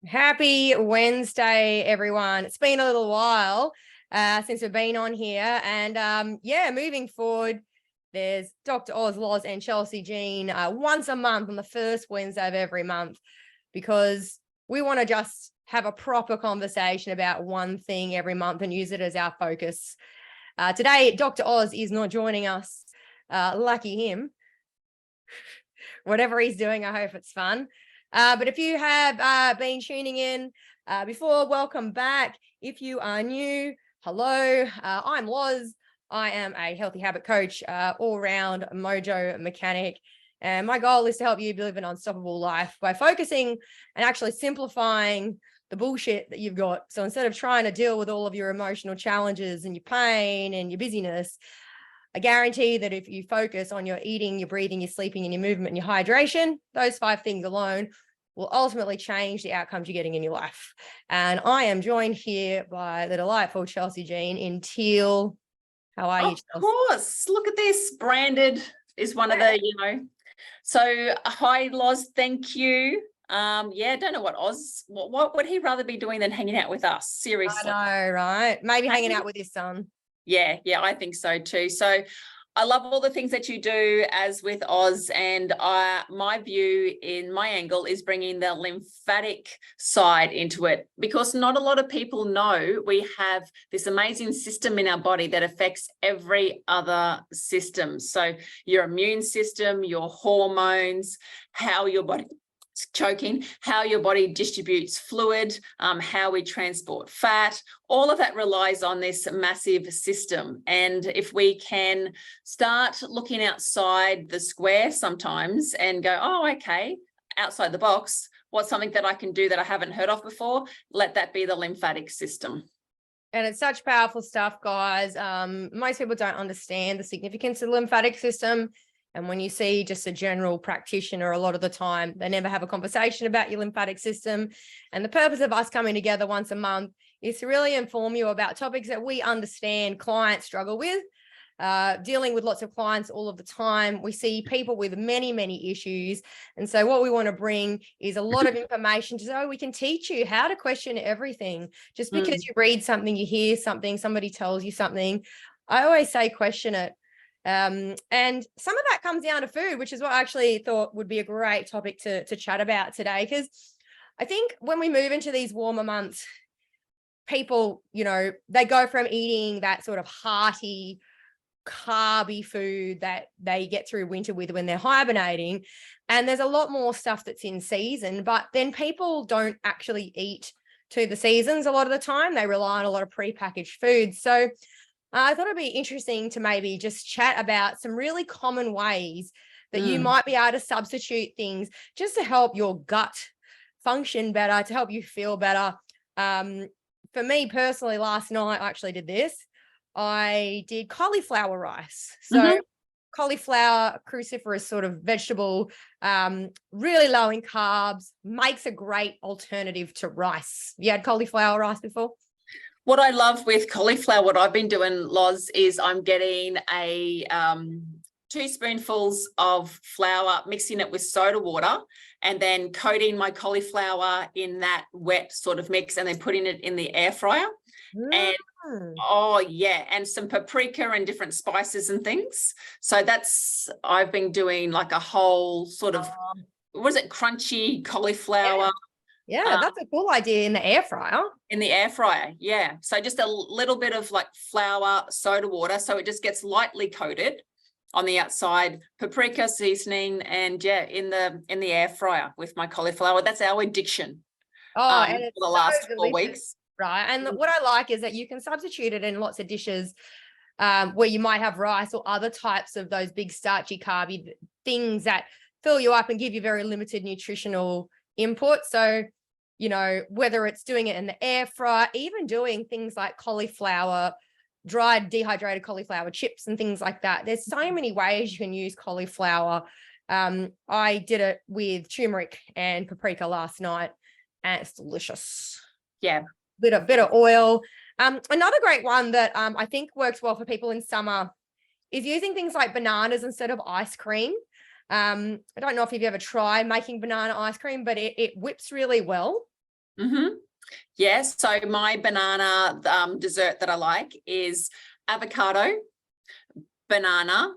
Happy Wednesday, everyone. It's been a little while since we've been on here. And moving forward, there's Dr. Oz, Loz, and Chelsey Jean once a month on the first Wednesday of every month because we want to just have a proper conversation about one thing every month and use it as our focus. Today, Dr. Oz is not joining us. Lucky him. Whatever he's doing, I hope it's fun. But if you have been tuning in before, welcome back. If you are new, hello, I'm Loz. I am a healthy habit coach, all-round mojo mechanic. And my goal is to help you live an unstoppable life by focusing and actually simplifying the bullshit that you've got. So instead of trying to deal with all of your emotional challenges and your pain and your busyness, I guarantee that if you focus on your eating, your breathing, your sleeping, and your movement and your hydration, those 5 things alone will ultimately change the outcomes you're getting in your life. And I am joined here by the delightful Chelsey Jean in teal. How are you, Chelsey? Of course. Look at this. Branded is one of the, So hi, Loz. Thank you. I don't know what would he rather be doing than hanging out with us? Seriously. I know, right? Maybe hanging out with his son. Yeah, I think so too. So I love all the things that you do as with Oz, and my view in my angle is bringing the lymphatic side into it, because not a lot of people know we have this amazing system in our body that affects every other system. So your immune system, your hormones, how your body how your body distributes fluid, how we transport fat, all of that relies on this massive system. And if we can start looking outside the square sometimes and go, oh, okay, outside the box, what's something that I can do that I haven't heard of before? Let that be the lymphatic system. And it's such powerful stuff, guys. Most people don't understand the significance of the lymphatic system. And when you see just a general practitioner, a lot of the time, they never have a conversation about your lymphatic system. And the purpose of us coming together once a month is to really inform you about topics that we understand clients struggle with. Dealing with lots of clients all of the time. We see people with many, many issues. And so what we want to bring is a lot of information so we can teach you how to question everything. Just because you read something, you hear something, somebody tells you something, I always say question it. And some of that comes down to food, which is what I actually thought would be a great topic to chat about today. Because I think when we move into these warmer months, people, they go from eating that sort of hearty, carby food that they get through winter with when they're hibernating. And there's a lot more stuff that's in season, but then people don't actually eat to the seasons a lot of the time. They rely on a lot of prepackaged foods. So I thought it'd be interesting to maybe just chat about some really common ways that you might be able to substitute things just to help your gut function better, to help you feel better. For me personally, last night I actually did this. I did cauliflower rice. So cauliflower, cruciferous sort of vegetable, really low in carbs, makes a great alternative to rice. You had cauliflower rice before? What I love with cauliflower, what I've been doing, Loz, is I'm getting a 2 spoonfuls of flour, mixing it with soda water, and then coating my cauliflower in that wet sort of mix, and then putting it in the air fryer. And and some paprika and different spices and things. So I've been doing like a whole sort of, crunchy cauliflower. Yeah, that's a cool idea in the air fryer. In the air fryer, yeah. So just a little bit of like flour, soda water, so it just gets lightly coated on the outside, paprika seasoning, and in the air fryer with my cauliflower. That's our addiction. And it's for the last 4 weeks. Right. And what I like is that you can substitute it in lots of dishes where you might have rice or other types of those big starchy carby things that fill you up and give you very limited nutritional input. So whether it's doing it in the air fryer, even doing things like cauliflower, dried dehydrated cauliflower chips and things like that. There's so many ways you can use cauliflower. I did it with turmeric and paprika last night, and it's delicious. Yeah. Bit of oil. Another great one that I think works well for people in summer is using things like bananas instead of ice cream. I don't know if you've ever tried making banana ice cream, but it whips really well. Mm-hmm. Yes. So my banana dessert that I like is avocado, banana,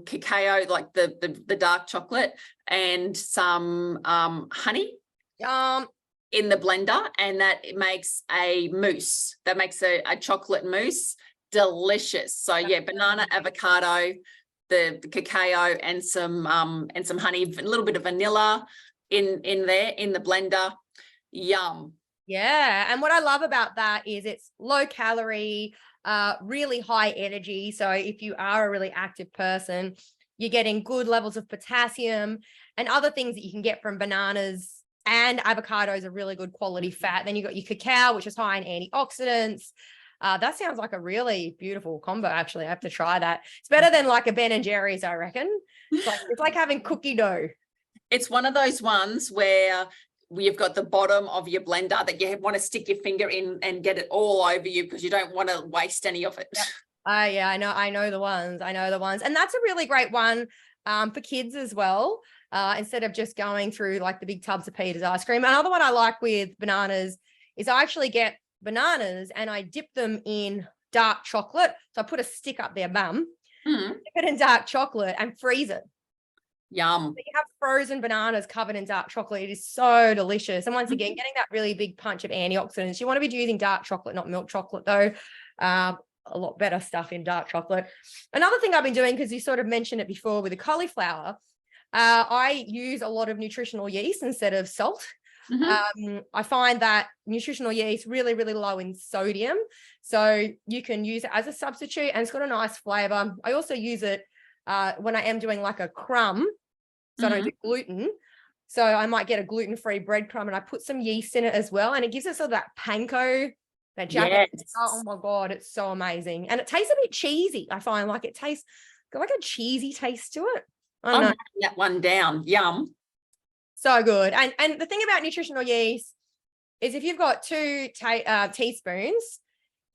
cacao, like the dark chocolate, and some honey in the blender, and that it makes a mousse. That makes a chocolate mousse. Delicious. So yeah, banana, avocado, the cacao, and some honey, a little bit of vanilla in there in the blender. Yum. Yeah. And what I love about that is it's low calorie, really high energy. So if you are a really active person, you're getting good levels of potassium and other things that you can get from bananas, and avocados are really good quality fat. Then you got your cacao, which is high in antioxidants. That sounds like a really beautiful combo. Actually, I have to try that. It's better than like a Ben and Jerry's, I reckon. It's like having cookie dough. It's one of those ones where you've got the bottom of your blender that you want to stick your finger in and get it all over you because you don't want to waste any of it. Yep. Yeah, I know the ones. And that's a really great one for kids as well. Instead of just going through like the big tubs of Peter's ice cream. Another one I like with bananas is I actually get bananas and I dip them in dark chocolate. So I put a stick up their bum, dip it in dark chocolate and freeze it. Yum. So you have frozen bananas covered in dark chocolate. It is so delicious. And once again, getting that really big punch of antioxidants. You want to be using dark chocolate, not milk chocolate though. A lot better stuff in dark chocolate. Another thing I've been doing, because you sort of mentioned it before with the cauliflower, I use a lot of nutritional yeast instead of salt. I find that nutritional yeast really, really low in sodium. So you can use it as a substitute and it's got a nice flavor. I also use it when I am doing like a crumb. So I don't do gluten. So I might get a gluten-free breadcrumb and I put some yeast in it as well. And it gives it sort of that panko, that jacket. Yes. Oh my God, it's so amazing. And it tastes a bit cheesy. I find like it tastes got like a cheesy taste to it. I'm writing that one down. Yum. So good. And the thing about nutritional yeast is if you've got 2 teaspoons,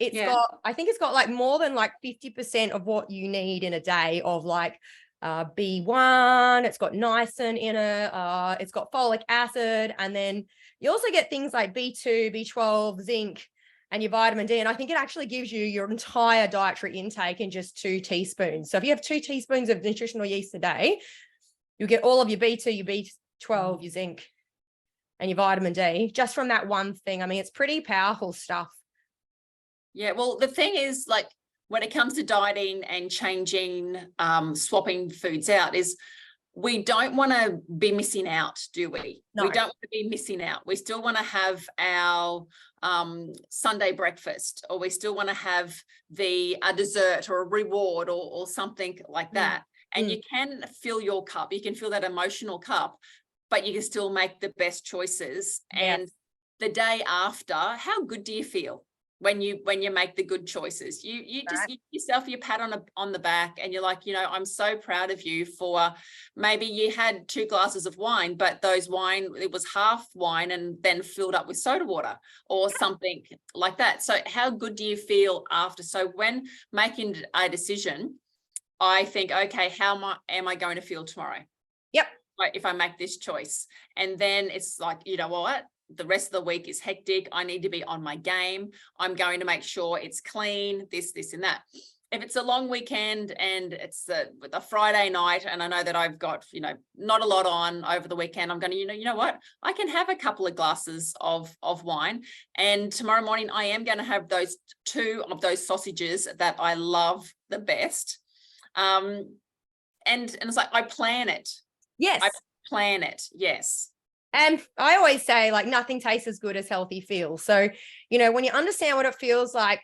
I think it's got like more than like 50% of what you need in a day of like B1, it's got niacin in it, it's got folic acid, and then you also get things like B2, B12, zinc, and your vitamin D. And I think it actually gives you your entire dietary intake in just 2 teaspoons. So if you have 2 teaspoons of nutritional yeast a day, you'll get all of your B2, your B12, your zinc, and your vitamin D just from that one thing. I mean, it's pretty powerful stuff. Yeah, well, the thing is, like, when it comes to dieting and changing, swapping foods out, is we don't want to be missing out, do we? No. We don't want to be missing out. We still want to have our Sunday breakfast, or we still want to have a dessert or a reward or something like that. And you can fill your cup. You can fill that emotional cup, but you can still make the best choices. Yes. And the day after, how good do you feel when you make the good choices? You just give yourself your pat on the back, and you're like, I'm so proud of you for maybe you had 2 glasses of wine, but it was half wine and then filled up with soda water or something like that. So how good do you feel after? So when making a decision, I think, okay, how am I going to feel tomorrow? Yep. If I make this choice. And then it's like, you know what? The rest of the week is hectic. I need to be on my game. I'm going to make sure it's clean, this, and that. If it's a long weekend and it's a Friday night, and I know that I've got, not a lot on over the weekend, I'm going to, you know what? I can have a couple of glasses of wine. And tomorrow morning, I am going to have those 2 of those sausages that I love the best. And it's like, I plan it. Yes. I plan it. Yes. And I always say, like, nothing tastes as good as healthy feels. So, when you understand what it feels like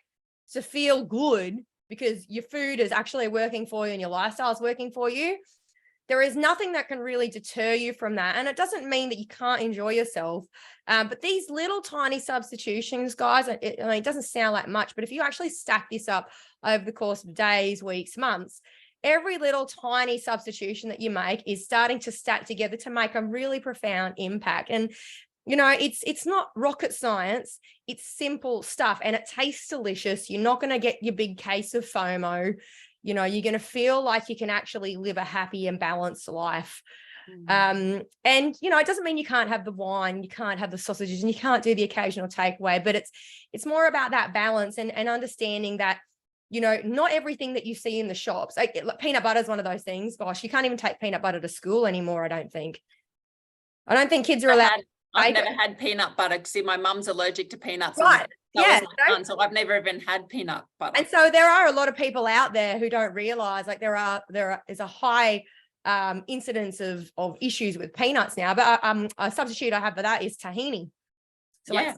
to feel good because your food is actually working for you and your lifestyle is working for you, there is nothing that can really deter you from that. And it doesn't mean that you can't enjoy yourself. But these little tiny substitutions, guys, it doesn't sound like much, but if you actually stack this up over the course of days, weeks, months, every little tiny substitution that you make is starting to stack together to make a really profound impact. And, it's not rocket science. It's simple stuff and it tastes delicious. You're not going to get your big case of FOMO. You're going to feel like you can actually live a happy and balanced life. And it doesn't mean you can't have the wine, you can't have the sausages, and you can't do the occasional takeaway, but it's more about that balance and understanding that, not everything that you see in the shops, like peanut butter is one of those things. Gosh, you can't even take peanut butter to school anymore. I don't think kids are allowed. I've never had peanut butter because my mum's allergic to peanuts. Right. Yeah. So I've never even had peanut butter. And so there are a lot of people out there who don't realize, like, there is a high incidence of issues with peanuts now. But a substitute I have for that is tahini. So like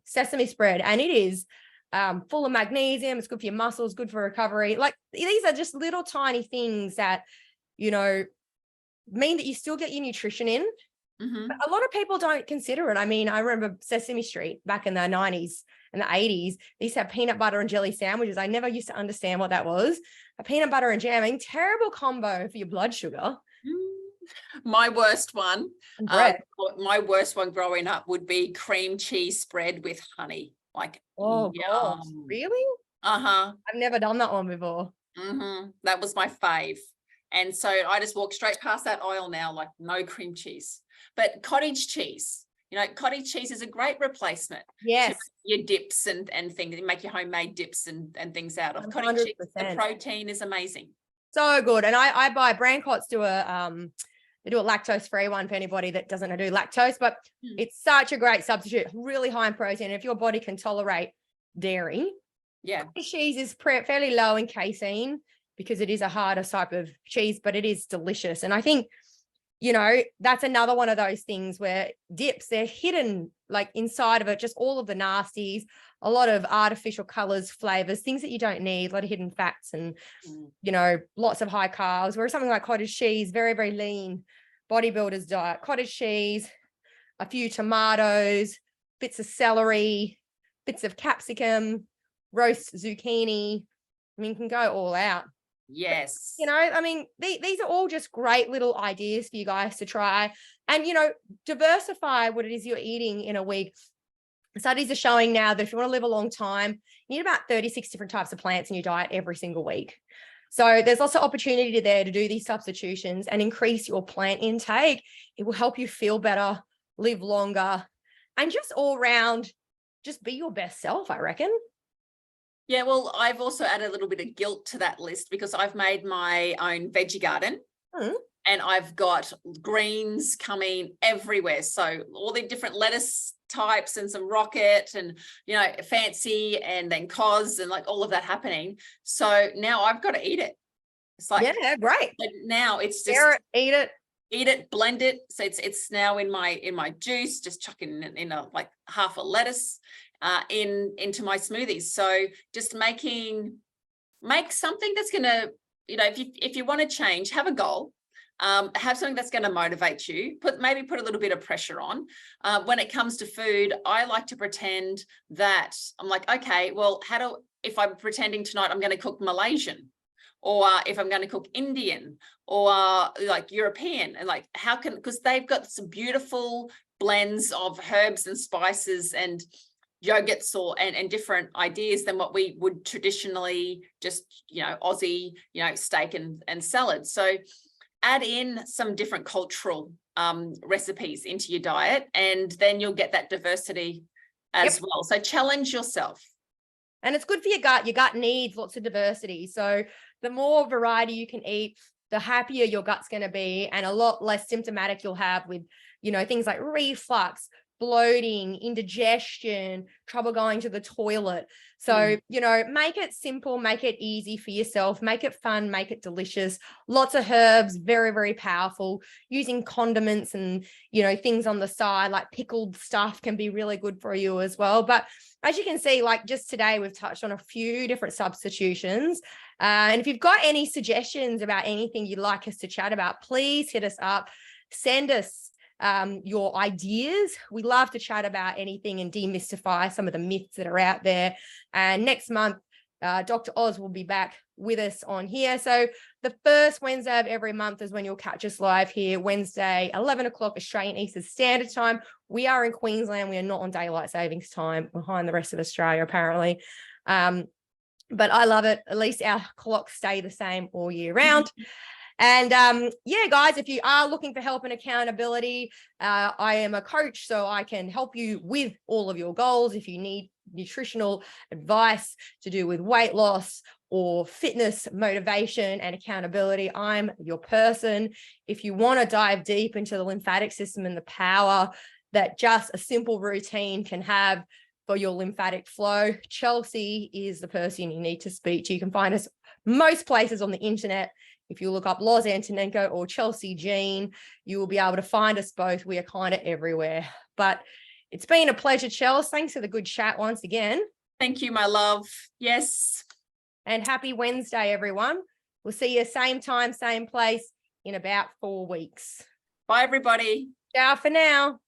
sesame spread, and it is full of magnesium. It's good for your muscles, good for recovery. Like, these are just little tiny things that, mean that you still get your nutrition in. But a lot of people don't consider it. I mean, I remember Sesame Street back in the 90s and the 80s. They used to have peanut butter and jelly sandwiches. I never used to understand what that was. A peanut butter and jam, terrible combo for your blood sugar. My worst one growing up would be cream cheese spread with honey. Like, oh, gosh, really? I've never done that one before. That was my fave. And so I just walk straight past that aisle now, like, no cream cheese. But cottage cheese, cottage cheese is a great replacement. Yes. Your dips and things. You make your homemade dips and things out of 100%. Cottage cheese. The protein is amazing. So good. And I buy Brandcott's do they do a lactose-free one for anybody that doesn't do lactose, but it's such a great substitute, really high in protein. If your body can tolerate dairy, cottage cheese is fairly low in casein because it is a harder type of cheese, but it is delicious. And I think, that's another one of those things where dips, they're hidden, like, inside of it, just all of the nasties, a lot of artificial colors, flavors, things that you don't need, a lot of hidden fats and, lots of high carbs. Whereas something like cottage cheese, very, very lean bodybuilder's diet, cottage cheese, a few tomatoes, bits of celery, bits of capsicum, roast zucchini. I mean, you can go all out. Yes. These are all just great little ideas for you guys to try and, diversify what it is you're eating in a week. Studies are showing now that if you want to live a long time, you need about 36 different types of plants in your diet every single week. So there's lots of opportunity there to do these substitutions and increase your plant intake. It will help you feel better, live longer, and just all around, just be your best self, I reckon. Yeah, well, I've also added a little bit of guilt to that list because I've made my own veggie garden and I've got greens coming everywhere. So all the different lettuce types and some rocket and, fancy, and then cos and like all of that happening. So now I've got to eat it. It's like, yeah, great. But now it's just eat it, blend it. So it's now in my juice, just chucking in like half a lettuce into my smoothies. So just make something that's gonna, if you want to change, have a goal, have something that's going to motivate you, put a little bit of pressure on. When it comes to food, I like to pretend that I'm like, okay, well, if I'm pretending tonight I'm going to cook Malaysian, or if I'm going to cook Indian or like European, and like because they've got some beautiful blends of herbs and spices and yogurts and different ideas than what we would traditionally just, Aussie, steak and salad. So add in some different cultural recipes into your diet, and then you'll get that diversity as well. So challenge yourself. And it's good for your gut. Your gut needs lots of diversity. So the more variety you can eat, the happier your gut's going to be, and a lot less symptomatic you'll have with, things like reflux, bloating, indigestion, trouble going to the toilet. So, make it simple, make it easy for yourself, make it fun, make it delicious. Lots of herbs, very, very powerful. Using condiments and, things on the side, like pickled stuff, can be really good for you as well. But as you can see, like just today, we've touched on a few different substitutions. And if you've got any suggestions about anything you'd like us to chat about, please hit us up, send us your ideas. We love to chat about anything and demystify some of the myths that are out there. And next month, Dr. Oz will be back with us on here. So the first Wednesday of every month is when you'll catch us live here, Wednesday, 11 o'clock Australian Eastern Standard Time. We are in Queensland. We are not on daylight savings time behind the rest of Australia, apparently. But I love it. At least our clocks stay the same all year round. And yeah, guys, if you are looking for help and accountability, I am a coach, so I can help you with all of your goals. If you need nutritional advice to do with weight loss or fitness, motivation, and accountability, I'm your person. If you want to dive deep into the lymphatic system and the power that just a simple routine can have for your lymphatic flow, Chelsey is the person you need to speak to. You can find us most places on the internet. If you look up Loz Antonenko or Chelsey Jean, you will be able to find us both. We are kind of everywhere. But it's been a pleasure, Chelsey. Thanks for the good chat once again. Thank you, my love. Yes. And happy Wednesday, everyone. We'll see you same time, same place in about 4 weeks. Bye, everybody. Ciao for now.